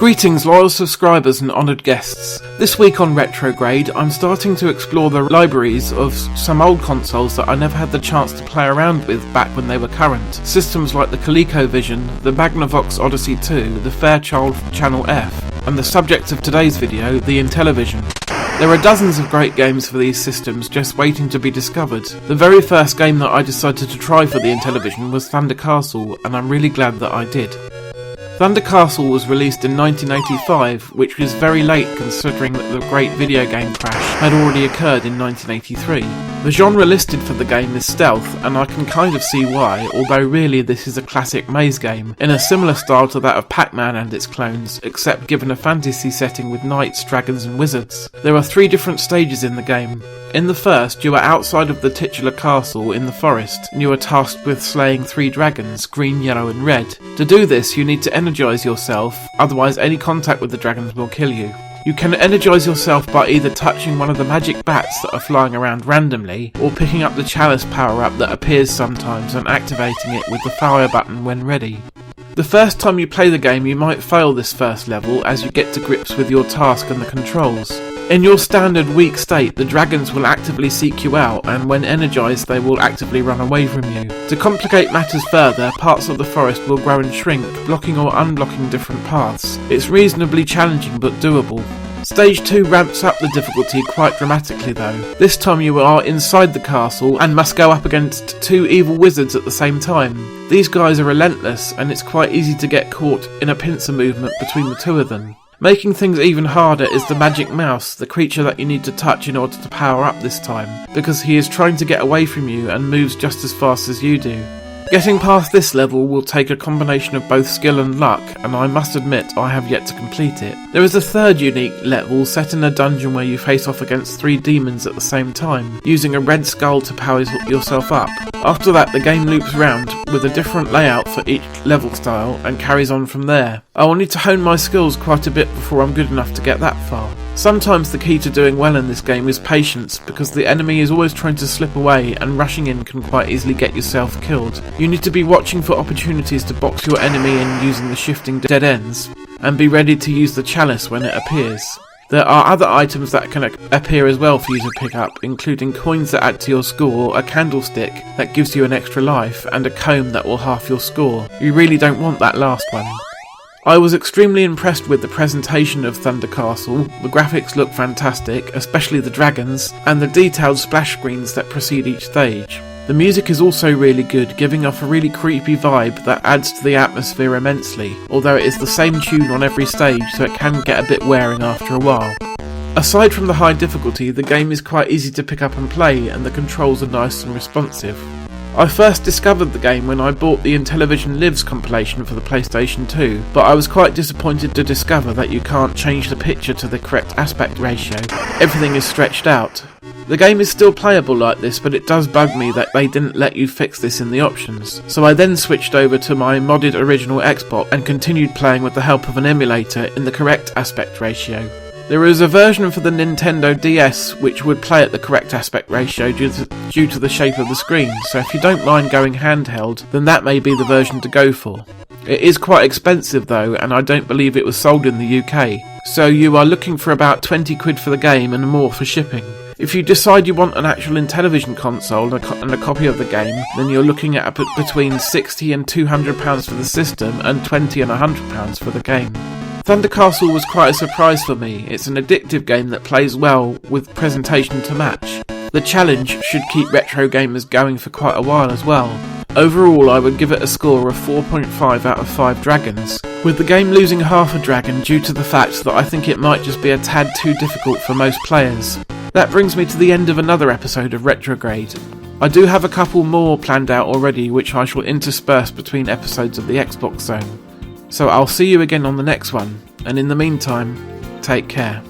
Greetings loyal subscribers and honoured guests. This week on RetroGrade I'm starting to explore the libraries of some old consoles that I never had the chance to play around with back when they were current. Systems like the ColecoVision, the Magnavox Odyssey 2, the Fairchild Channel F, and the subject of today's video, the Intellivision. There are dozens of great games for these systems just waiting to be discovered. The very first game that I decided to try for the Intellivision was Thunder Castle, and I'm really glad that I did. Thunder Castle was released in 1985, which was very late considering that the great video game crash had already occurred in 1983. The genre listed for the game is stealth, and I can kind of see why, although really this is a classic maze game, in a similar style to that of Pac-Man and its clones, except given a fantasy setting with knights, dragons and wizards. There are 3 different stages in the game. In the first, you are outside of the titular castle in the forest, and you are tasked with slaying 3 dragons, green, yellow and red. To do this, you need to energise yourself, otherwise any contact with the dragons will kill you. You can energise yourself by either touching one of the magic bats that are flying around randomly, or picking up the chalice power-up that appears sometimes and activating it with the fire button when ready. The first time you play the game you might fail this first level as you get to grips with your task and the controls. In your standard weak state, the dragons will actively seek you out, and when energised they will actively run away from you. To complicate matters further, parts of the forest will grow and shrink, blocking or unblocking different paths. It's reasonably challenging but doable. Stage 2 ramps up the difficulty quite dramatically though. This time you are inside the castle and must go up against 2 evil wizards at the same time. These guys are relentless, and it's quite easy to get caught in a pincer movement between the 2 of them. Making things even harder is the magic mouse, the creature that you need to touch in order to power up this time, because he is trying to get away from you and moves just as fast as you do. Getting past this level will take a combination of both skill and luck, and I must admit I have yet to complete it. There is a third unique level set in a dungeon where you face off against 3 demons at the same time, using a red skull to power yourself up. After that the game loops round with a different layout for each level style and carries on from there. I will need to hone my skills quite a bit before I'm good enough to get that far. Sometimes the key to doing well in this game is patience, because the enemy is always trying to slip away and rushing in can quite easily get yourself killed. You need to be watching for opportunities to box your enemy in using the shifting dead ends, and be ready to use the chalice when it appears. There are other items that can appear as well for you to pick up, including coins that add to your score, a candlestick that gives you an extra life, and a comb that will half your score. You really don't want that last one. I was extremely impressed with the presentation of Thunder Castle. The graphics look fantastic, especially the dragons, and the detailed splash screens that precede each stage. The music is also really good, giving off a really creepy vibe that adds to the atmosphere immensely, although it is the same tune on every stage so it can get a bit wearing after a while. Aside from the high difficulty, the game is quite easy to pick up and play, and the controls are nice and responsive. I first discovered the game when I bought the Intellivision Lives compilation for the PlayStation 2, but I was quite disappointed to discover that you can't change the picture to the correct aspect ratio. Everything is stretched out. The game is still playable like this, but it does bug me that they didn't let you fix this in the options. So I then switched over to my modded original Xbox and continued playing with the help of an emulator in the correct aspect ratio. There is a version for the Nintendo DS which would play at the correct aspect ratio due to the shape of the screen, so if you don't mind going handheld, then that may be the version to go for. It is quite expensive though, and I don't believe it was sold in the UK, so you are looking for about 20 quid for the game and more for shipping. If you decide you want an actual Intellivision console and a copy of the game, then you're looking at between £60 and £200 for the system and £20 and £100 for the game. Thunder Castle was quite a surprise for me. It's an addictive game that plays well with presentation to match. The challenge should keep retro gamers going for quite a while as well. Overall I would give it a score of 4.5 out of 5 dragons, with the game losing half a dragon due to the fact that I think it might just be a tad too difficult for most players. That brings me to the end of another episode of RetroGrade. I do have a couple more planned out already which I shall intersperse between episodes of the Xbox Zone. So I'll see you again on the next one, and in the meantime, take care.